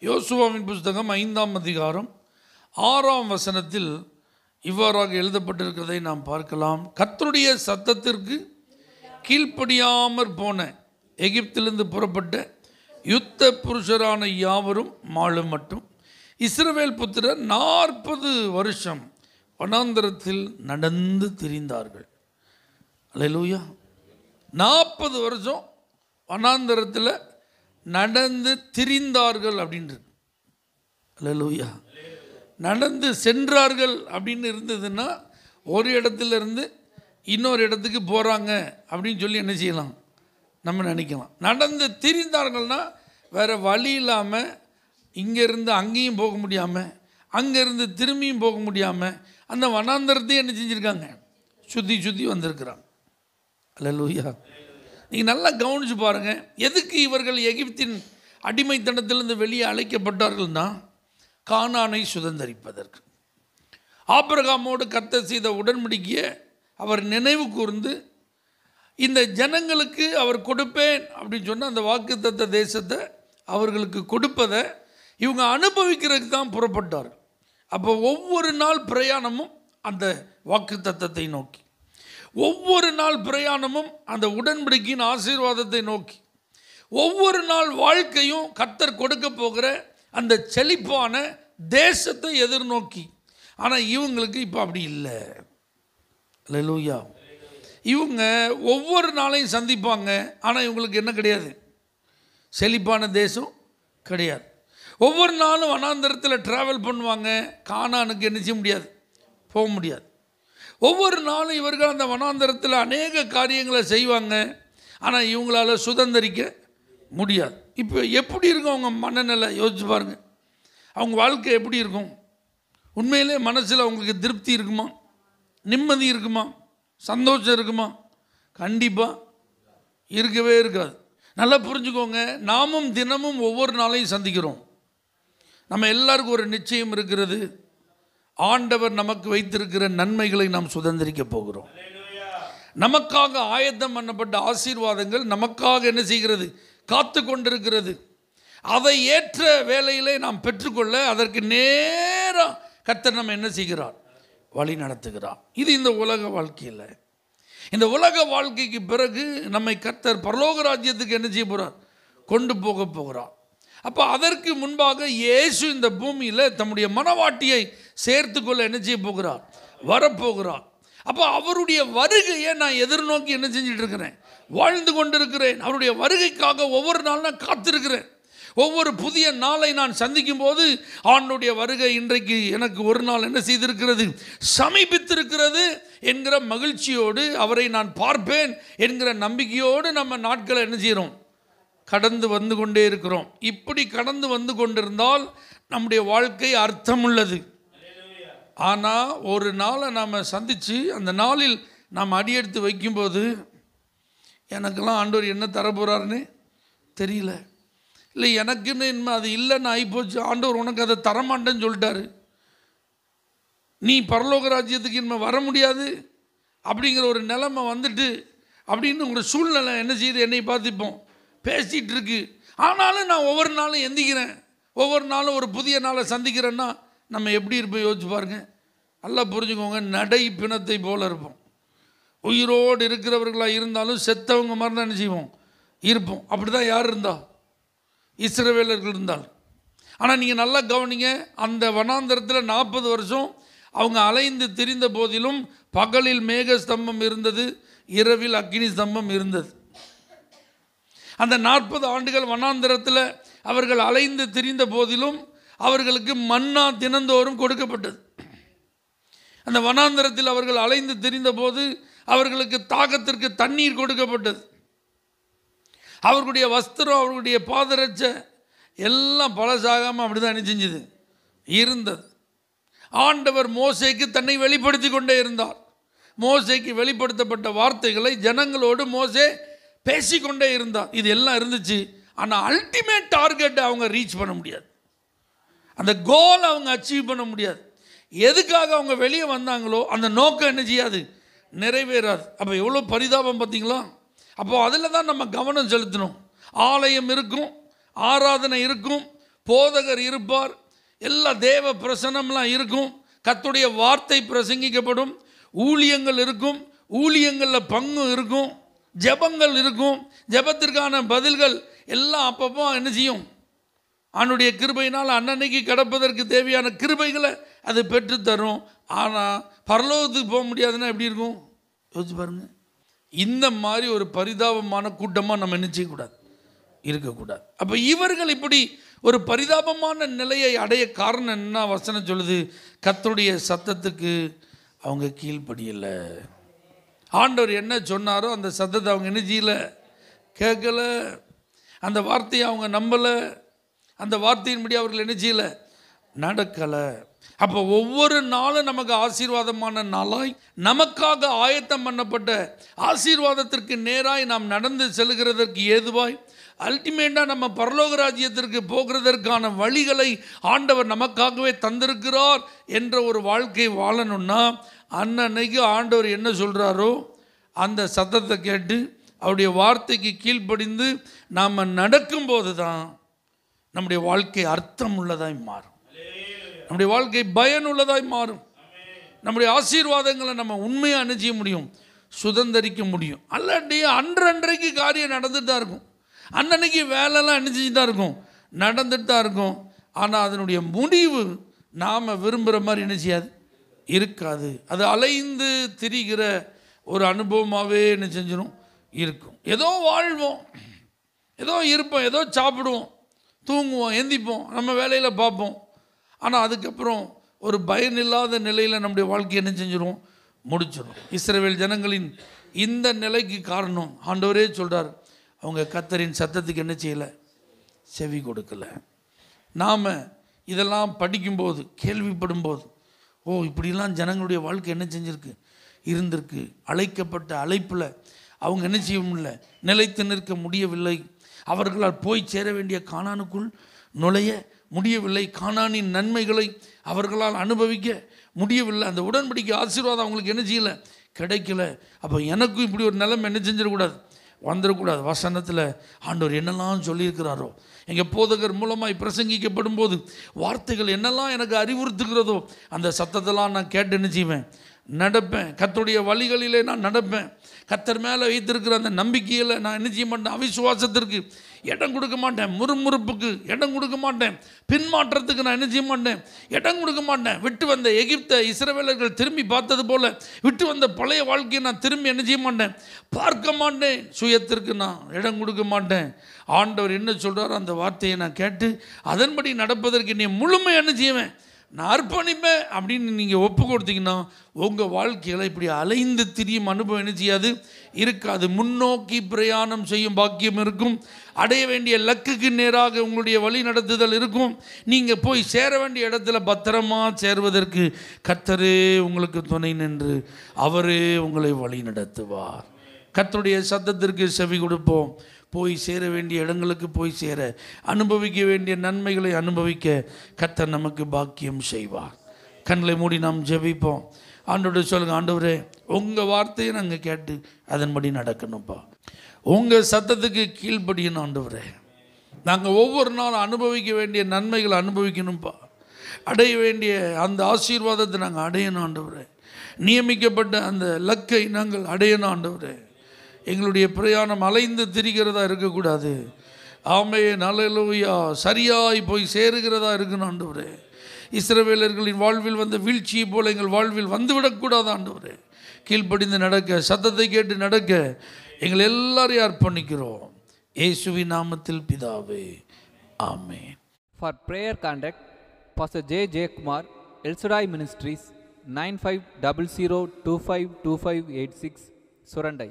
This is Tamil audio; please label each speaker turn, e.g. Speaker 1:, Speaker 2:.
Speaker 1: யோசுவாவின் புஸ்தகம் 5ஆம் அதிகாரம் 6ஆம் வசனத்தில் இவ்வாறாக எழுதப்பட்டிருக்கிறதை நாம் பார்க்கலாம். கர்த்தருடைய சத்தத்திற்கு கீழ்ப்படியாமற் போன எகிப்திலிருந்து புறப்பட்ட யுத்த புருஷரான யாவரும் மாளும் மட்டும் இஸ்ரவேல் புத்திரர் 40 வருஷம் வனாந்தரத்தில் நடந்து திரிந்தார்கள். அல்லேலூயா. 40 வருஷம் வனாந்தரத்தில் நடந்து திரிந்தார்கள் அப்படின்றது. அல்லேலூயா. நடந்து சென்றார்கள் அப்படின்னு இருந்ததுன்னா ஒரு இடத்துல இருந்து இன்னொரு இடத்துக்கு போகிறாங்க அப்படின்னு சொல்லி என்ன செய்யலாம், நம்ம நினைக்கலாம். நடந்து திரிந்தார்கள்னா வேறு வழி இல்லாமல் இங்கேருந்து அங்கேயும் போக முடியாமல் அங்கேருந்து திரும்பியும் போக முடியாமல் அந்த வனாந்தரத்தையும் என்ன செஞ்சுருக்காங்க, சுற்றி சுற்றி வந்திருக்கிறாங்க. அல்லேலூயா. நீங்கள் நல்லா கவனித்து பாருங்கள். எதுக்கு இவர்கள் எகிப்தின் அடிமைத்தனத்திலிருந்து வெளியே அழைக்கப்பட்டார்கள்னா கானானை சுதந்தரிப்பதற்கு. ஆபிரகாமோடு கர்த்தர் செய்த உடன்படிக்கையை அவர் நினைவு கூர்ந்து இந்த ஜனங்களுக்கு அவர் கொடுப்பேன் அப்படின்னு சொன்ன அந்த வாக்குத்தத்த தேசத்தை அவர்களுக்கு கொடுப்பதை இவங்க அனுபவிக்கிறதுக்கு தான் புறப்பட்டார். அப்போ ஒவ்வொரு நாள் பிரயாணமும் அந்த வாக்குத்தத்தத்தை நோக்கி, ஒவ்வொரு நாள் பிரயாணமும் அந்த உடன்படிக்கையின் ஆசீர்வாதத்தை நோக்கி, ஒவ்வொரு நாள் வாழ்க்கையும் கர்த்தர் கொடுக்க போகிற அந்த செழிப்பான தேசத்தை எதிர்நோக்கி. ஆனால் இவங்களுக்கு இப்போ அப்படி இல்லை. அல்லேலூயா. இவங்க ஒவ்வொரு நாளையும் சந்திப்பாங்க, ஆனால் இவங்களுக்கு என்ன கிடையாது, செழிப்பான தேசம் கிடையாது. ஒவ்வொரு நாளும் வனாந்தரத்தில் ட்ராவல் பண்ணுவாங்க, கானானுக்கு என்ன செய்ய முடியாது, போக முடியாது. ஒவ்வொரு நாளும் இவர்கள் அந்த வனாந்தரத்தில் அநேக காரியங்களை செய்வாங்க, ஆனால் இவங்களால் சுதந்திரிக்க முடியாது. இப்போ எப்படி இருக்கும் அவங்க மனநிலை யோசிச்சு பாருங்கள். அவங்க வாழ்க்கை எப்படி இருக்கும்? உண்மையிலே மனசில் அவங்களுக்கு திருப்தி இருக்குமா, நிம்மதி இருக்குமா, சந்தோஷம் இருக்குமா? கண்டிப்பாக இருக்கவே இருக்காது. நல்லா புரிஞ்சுக்கோங்க. நாமும் தினமும் ஒவ்வொரு நாளையும் சந்திக்கிறோம். நம்ம எல்லாருக்கும் ஒரு நிச்சயம் இருக்கிறது. ஆண்டவர் நமக்கு வைத்திருக்கிற நன்மைகளை நாம் சுதந்திரிக்க போகிறோம். நமக்காக ஆயத்தம் பண்ணப்பட்ட ஆசீர்வாதங்கள் நமக்காக என்ன செய்கிறது, காத்து கொண்டிருக்கிறது. அதை ஏற்ற வேலையிலே நாம் பெற்றுக்கொள்ள அதற்கு நேராக கர்த்தர் நம்ம என்ன செய்கிறார், வழி நடத்துகிறார். இது இந்த உலக வாழ்க்கையில். இந்த உலக வாழ்க்கைக்கு பிறகு நம்மை கர்த்தர் பரலோக ராஜ்யத்துக்கு என்ன செய்ய போகிறார், கொண்டு போக போகிறார். அப்போ அதற்கு முன்பாக இயேசு இந்த பூமியில் தம்முடைய மனவாட்டியை சேர்த்து கொள்ள என்ன செய்ய போகிறார், வரப்போகிறார். அப்போ அவருடைய வருகையை நான் எதிர்நோக்கி என்ன செஞ்சுட்டு இருக்கிறேன், வாழ்ந்து கொண்டிருக்கிறேன். அவருடைய வருகைக்காக ஒவ்வொரு நாளும் நான் காத்திருக்கிறேன். ஒவ்வொரு புதிய நாளை நான் சந்திக்கும் போது ஆண்டவருடைய வருகை இன்றைக்கு எனக்கு ஒரு நாள் என்ன செய்திருக்கிறது, சமீபித்திருக்கிறது என்கிற மகிழ்ச்சியோடு அவரை நான் பார்ப்பேன் என்கிற நம்பிக்கையோடு நம்ம நாட்களை என்ன செய்கிறோம், கடந்து வந்து கொண்டே இருக்கிறோம். இப்படி கடந்து வந்து கொண்டிருந்தால் நம்முடைய வாழ்க்கை அர்த்தமுள்ளது. ஆனால் ஒரு நாளை நாம் சந்தித்து அந்த நாளில் நாம் அடியெடுத்து வைக்கும்போது எனக்கெல்லாம் ஆண்டவர் என்ன தரப்போகிறாருன்னு தெரியல, இல்லை எனக்குன்னு இனிமே அது இல்லைன்னு ஆகிப்போச்சு, ஆண்டவர் உனக்கு அதை தரமாட்டேன்னு சொல்லிட்டாரு, நீ பரலோக ராஜ்யத்துக்கு இனிமேல் வர முடியாது அப்படிங்கிற ஒரு நிலைமை வந்துட்டு அப்படின்னு உங்களோட சூழ்நிலை என்ன செய்யுது, என்னை பார்த்துப்போம் பேசிகிட்டு இருக்கு. ஆனாலும் நான் ஒவ்வொரு நாளும் எந்திக்கிறேன், ஒவ்வொரு நாளும் ஒரு புதிய நாளை சந்திக்கிறேன்னா நம்ம எப்படி இருப்போம் யோசிச்சு பாருங்கள். நல்லா புரிஞ்சுக்கோங்க. நடை பிணத்தை போல் இருப்போம். உயிரோடு இருக்கிறவர்களாக இருந்தாலும் செத்தவங்க மாதிரி தான் என்ன செய்வோம், இருப்போம். அப்படி தான் யார் இருந்தா, இஸ்ரவேலர்கள் இருந்தால். ஆனால் நீங்கள் நல்லா கவனிங்க. அந்த வனாந்தரத்தில் 40 வருஷம் அவங்க அலைந்து திரிந்த போதிலும் பகலில் மேக ஸ்தம்பம் இருந்தது, இரவில் அக்கினி ஸ்தம்பம் இருந்தது. அந்த 40 ஆண்டுகள் வனாந்தரத்தில் அவர்கள் அலைந்து திரிந்த போதிலும் அவர்களுக்கு மன்னா தினந்தோறும் கொடுக்கப்பட்டது. அந்த வனாந்தரத்தில் அவர்கள் அலைந்து திரிந்த போது அவர்களுக்கு தாகத்திற்கு தண்ணீர் கொடுக்கப்பட்டது. அவர்களுடைய வஸ்திரம், அவர்களுடைய பாதரட்சை எல்லாம் பழசாகாமல் அப்படி தான் என்ன செஞ்சது, இருந்தது. ஆண்டவர் மோசேக்கு தன்னை வெளிப்படுத்தி கொண்டே இருந்தார். மோசேக்கு வெளிப்படுத்தப்பட்ட வார்த்தைகளை ஜனங்களோடு மோசே பேசிக்கொண்டே இருந்தார். இது எல்லாம் இருந்துச்சு. ஆனால் அல்டிமேட் டார்கெட்டை அவங்க ரீச் பண்ண முடியாது, அந்த கோல் அவங்க அச்சீவ் பண்ண முடியாது. எதுக்காக அவங்க வெளியே வந்தாங்களோ அந்த நோக்கம் என்ன செய்யாது, நிறைவேறாது. அப்போ எவ்வளோ பரிதாபம் பார்த்தீங்களா? அப்போ அதில் தான் நம்ம கவனம் செலுத்தணும். ஆலயம் இருக்கும், ஆராதனை இருக்கும், போதகர் இருப்பார், எல்லா தேவ பிரசனம்லாம் இருக்கும், கர்த்தருடைய வார்த்தை பிரசங்கிக்கப்படும், ஊழியங்கள் இருக்கும், ஊழியங்களில் பங்கு இருக்கும், ஜெபங்கள் இருக்கும், ஜெபத்திற்கான பதில்கள் எல்லாம் அப்பப்போ என்ன செய்யும், அவனுடைய கிருபையினால் அன்னன்னைக்கு கிடப்பதற்கு தேவையான கிருபைகளை அது பெற்றுத்தரும். ஆனால் பரலோகத்துக்கு போக முடியாதுன்னா எப்படி இருக்கும் யோசிச்சு பாருங்க. இந்த மாதிரி ஒரு பரிதாபமான கூட்டமாக நம்ம என்ன செய்யக்கூடாது, இருக்கக்கூடாது. அப்போ இவர்கள் இப்படி ஒரு பரிதாபமான நிலையை அடைய காரணம் என்ன? வசனம் சொல்லுது, கர்த்தருடைய சத்தத்துக்கு அவங்க கீழ்ப்படியலை. ஆண்டவர் என்ன சொன்னாரோ அந்த சத்தத்தை அவங்க என்ன செய்யல, கேட்கல. அந்த வார்த்தையை அவங்க நம்பலை, அந்த வார்த்தையின்படி அவர்கள் என்ன செய்யலை, நடக்கலை. அப்போ ஒவ்வொரு நாளும் நமக்கு ஆசீர்வாதமான நாளாய், நமக்காக ஆயத்தம் பண்ணப்பட்ட ஆசீர்வாதத்திற்கு நேராய் நாம் நடந்து செல்கிறதற்கு ஏதுவாய், அல்டிமேட்டாக நம்ம பரலோக ராஜ்யத்திற்கு போகிறதற்கான வழிகளை ஆண்டவர் நமக்காகவே தந்திருக்கிறார் என்ற ஒரு வாழ்க்கை வாழணும்னா, அன்னைக்கு ஆண்டவர் என்ன சொல்கிறாரோ அந்த சத்தத்தை கேட்டு அவருடைய வார்த்தைக்கு கீழ்ப்படிந்து நாம் நடக்கும்போது தான் நம்முடைய வாழ்க்கை அர்த்தம் உள்ளதாய் மாறும், நம்முடைய வாழ்க்கை பயனுள்ளதாய் மாறும், நம்முடைய ஆசீர்வாதங்களை நம்ம உண்மையாக அணிஞ்சிய முடியும், சுதந்திரிக்க முடியும். அல்லாட்டி அன்றைக்கு காரியம் நடந்துட்டு தான் இருக்கும், அன்னன்னைக்கு வேலைலாம் அணிஞ்சிட்டு தான் இருக்கும், நடந்துட்டு தான் இருக்கும். ஆனால் அதனுடைய முடிவு நாம் விரும்புகிற மாதிரி என்ன செய்யாது, இருக்காது. அது அலைந்து திரிகிற ஒரு அனுபவமாகவே என்ன செஞ்சிடும், இருக்கும். ஏதோ வாழ்வோம், ஏதோ இருப்போம், ஏதோ சாப்பிடுவோம், தூங்குவோம், எந்திப்போம், நம்ம வேலையில் பார்ப்போம். ஆனால் அதுக்கப்புறம் ஒரு பயனில்லாத நிலையில் நம்முடைய வாழ்க்கையை என்ன செஞ்சிடும், முடிச்சிடும். இஸ்ரவேல் ஜனங்களின் இந்த நிலைக்கு காரணம் ஆண்டவரே சொல்கிறார், அவங்க கர்த்தரின் சத்தத்துக்கு என்ன செய்யலை, செவி கொடுக்கலை. நாம் இதெல்லாம் படிக்கும்போது, கேள்விப்படும்போது, ஓ இப்படிலாம் ஜனங்களுடைய வாழ்க்கை என்ன செஞ்சுருக்கு, இருந்திருக்கு. அழைக்கப்பட்ட அழைப்பில் அவங்க என்ன செய்ய முடியல, நிலைத்து நிற்க முடியவில்லை. அவர்களால் போய் சேர வேண்டிய கானானுக்குள் நுழைய முடியவில்லை. கானானின் நன்மைகளை அவர்களால் அனுபவிக்க முடியவில்லை. அந்த உடன்படிக்கை ஆசீர்வாதம் அவங்களுக்கு என்ன செய்யலை, கிடைக்கல. அப்போ எனக்கும் இப்படி ஒரு நிலைமை என்ன செஞ்சிடக்கூடாது, வந்துடக்கூடாது. வசனத்தில் ஆண்டவர் என்னெல்லாம் சொல்லியிருக்கிறாரோ, எங்கள் போதகர் மூலமாய் பிரசங்கிக்கப்படும் போது வார்த்தைகள் என்னெல்லாம் எனக்கு அறிவுறுத்துகிறதோ அந்த சத்தத்தெல்லாம் நான் கேட்டு என்ன செய்வேன், நடப்பேன். கர்த்தருடைய வழிகளிலே நான் நடப்பேன். கர்த்தர் மேலே வைத்திருக்கிற அந்த நம்பிக்கையில் நான் என்ன செய்ய மாட்டேன், அவிசுவாசத்திற்கு இடம் கொடுக்க மாட்டேன், முறுமுறுப்புக்கு இடம் கொடுக்க மாட்டேன், பின்மாற்றத்துக்கு நான் என்ன செய்ய மாட்டேன், இடம் கொடுக்க மாட்டேன். விட்டு வந்த எகிப்தை இஸ்ரவேலர்கள் திரும்பி பார்த்தது போல விட்டு வந்த பழைய வாழ்க்கையை நான் திரும்பி என்ன செய்ய மாட்டேன், பார்க்க மாட்டேன். சுயத்திற்கு நான் இடம் கொடுக்க மாட்டேன். ஆண்டவர் என்ன சொல்கிறாரோ அந்த வார்த்தையை நான் கேட்டு அதன்படி நடப்பதற்கு நீ முழுமை என்ன செய்வேன், நான் அர்ப்பணிப்பேன் அப்படின்னு நீங்கள் ஒப்பு கொடுத்தீங்கன்னா உங்கள் வாழ்க்கையில் இப்படி அலைந்து திரியும் அனுபவம் என்ன செய்யாது, இருக்காது. முன்னோக்கி பிரயாணம் செய்யும் பாக்கியம் இருக்கும். அடைய வேண்டிய லக்குக்கு நேராக உங்களுடைய வழி நடத்துதல் இருக்கும். நீங்கள் போய் சேர வேண்டிய இடத்துல பத்திரமா சேருவதற்கு கர்த்தரே உங்களுக்கு துணை நின்று அவரே உங்களை வழி நடத்துவார். கர்த்தருடைய சத்தத்திற்கு செவி கொடுப்போம். போய் சேர வேண்டிய இடங்களுக்கு போய் சேர, அனுபவிக்க வேண்டிய நன்மைகளை அனுபவிக்க கர்த்தர் நமக்கு பாக்கியம் செய்வார். கண்களை மூடி நாம் ஜெபிப்போம். ஆண்டவரே சொல்லுங்கள், ஆண்டவரே உங்கள் வார்த்தையை நாங்கள் கேட்டு அதன்படி நடக்கணும்ப்பா, உங்கள் சத்தத்துக்கு கீழ்ப்படியணும். ஆண்டவரே நாங்கள் ஒவ்வொரு நாளும் அனுபவிக்க வேண்டிய நன்மைகளை அனுபவிக்கணும்ப்பா, அடைய வேண்டிய அந்த ஆசீர்வாதத்தை நாங்கள் அடையணும். ஆண்டவரே நியமிக்கப்பட்ட அந்த லக்கை நாங்கள் அடையணும். ஆண்டவரே எங்களுடைய பிரயாணம் அலைந்து திரிகிறதா இருக்கக்கூடாது. ஆமென், அல்லேலூயா. சரியாய் போய் சேருகிறதா இருக்கணும். ஆண்டவரே இஸ்ரவேலர்களின் வாழ்வில் வந்த வீழ்ச்சியை போல எங்கள் வாழ்வில் வந்துவிடக்கூடாது. ஆண்டவரே கீழ்ப்படிந்து நடக்க, சத்தத்தை கேட்டு நடக்க எங்கள் எல்லாரையும் அர்ப்பணிக்கிறோம். இயேசுவின் நாமத்தில் பிதாவே, ஆமென்.
Speaker 2: For prayer contact, Pastor J. Kumar, El Shaddai Ministries, 9500252586, Surandai.